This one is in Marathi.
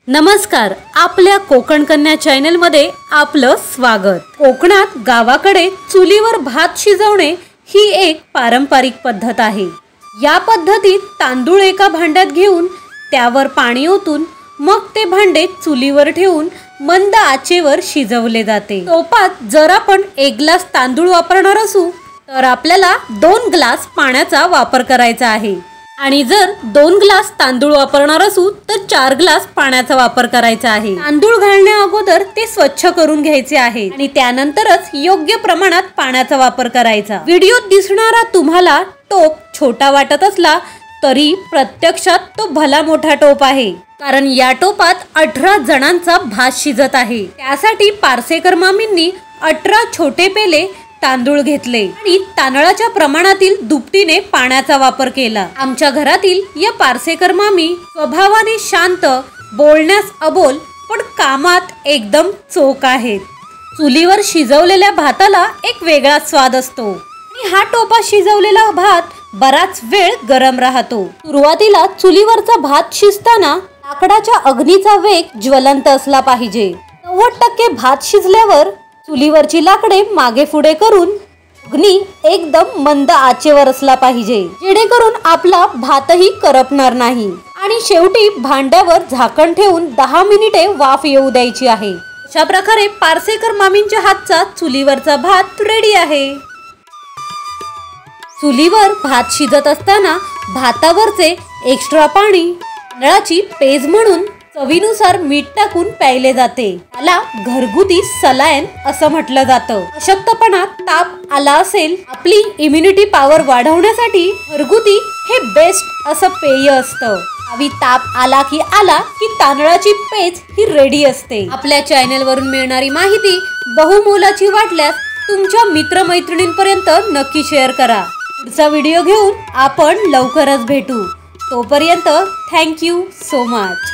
नमस्कार, आपल्या कोकण कन्या चॅनल मध्ये आपलं स्वागत। कोकणात गावाकडे चुलीवर भात शिजवणे ही एक पारंपरिक पद्धत आहे। या पद्धतीत तांदूळ एका भांड्यात घेऊन त्यावर पाणी ओतून मग ते भांडे चुलीवर ठेवून मंद आचेवर शिजवले जाते। टोपात जर आपण 1 ग्लास तांदूळ वापरणार असू तर आपल्याला 2 ग्लास पाण्याचा वापर करायचा आहे आणि जर 2 ग्लास तांदूळ वापरणार असू तर 4 ग्लास पाण्याचा वापर करायचा आहे। तांदूळ घालण्या अगोदर ते स्वच्छ करून घ्यायचे आहे आणि त्यानंतरच योग्य प्रमाणात पाण्याचा वापर करायचा। व्हिडिओत दिसणारा तुम्हाला टोप छोटा वाटत असला तरी प्रत्यक्षात तो भला मोठा टोप आहे, कारण या टोपात 18 जणांचा भात शिजत आहे। त्यासाठी पारसेकर मामींनी 18 छोटे पेले तांदूळ घेतले आणि तांदळाच्या प्रमाणातील दुपटीने पाण्याचा वापर केला। आमच्या घरातील या पारसेकर मामी स्वभावाने शांत, बोलण्यास अबोल पण कामात एकदम चोख आहेत। चुलीवर शिजवलेल्या भाताला एक वेगळा स्वाद असतो आणि हा टोपात शिजवलेला भात बराच वेळ गरम राहतो। सुरुवातीला चुलीवरचा भात शिजताना लाकडाच्या अग्नीचा वेग ज्वलंत असला पाहिजे। 90% भात शिजल्यावर चुलीवरची लाकडे मागे पुढे करून अग्नी एकदम मंद आचेवर असला पाहिजे, जेणेकरून आपला भातही करपणार नाही। आणि शेवटी भांड्यावर झाकण ठेवून 10 मिनिटे वाफ येऊ द्यायची आहे। अशा प्रकारे पारसेकर मामींच्या हातचा चुलीवरचा भात रेडी आहे। चुलीवर भात शिजत असताना भातावरचे एक्स्ट्रा पाणी तांदळाची पेज म्हणून चवीनुसार मीठ टाकून प्यायले जाते। त्याला घरगुती सलाईन असं म्हटलं जातं। अशक्तपणा, ताप आला असेल, आपली इम्युनिटी पॉवर वाढवण्यासाठी घरगुती हे बेस्ट असं पेय असतं। हवी ताप आला की तांदळाची पेज ही रेडी असते। आपल्या चॅनल वरून मिळणारी माहिती बहुमोलाची वाटल्यास तुमच्या मित्रमैत्रिणींपर्यंत नक्की शेअर करा। पुढचा व्हिडिओ घेऊन आपण लवकरच भेटू। तोपर्यंत थँक यू सो मच।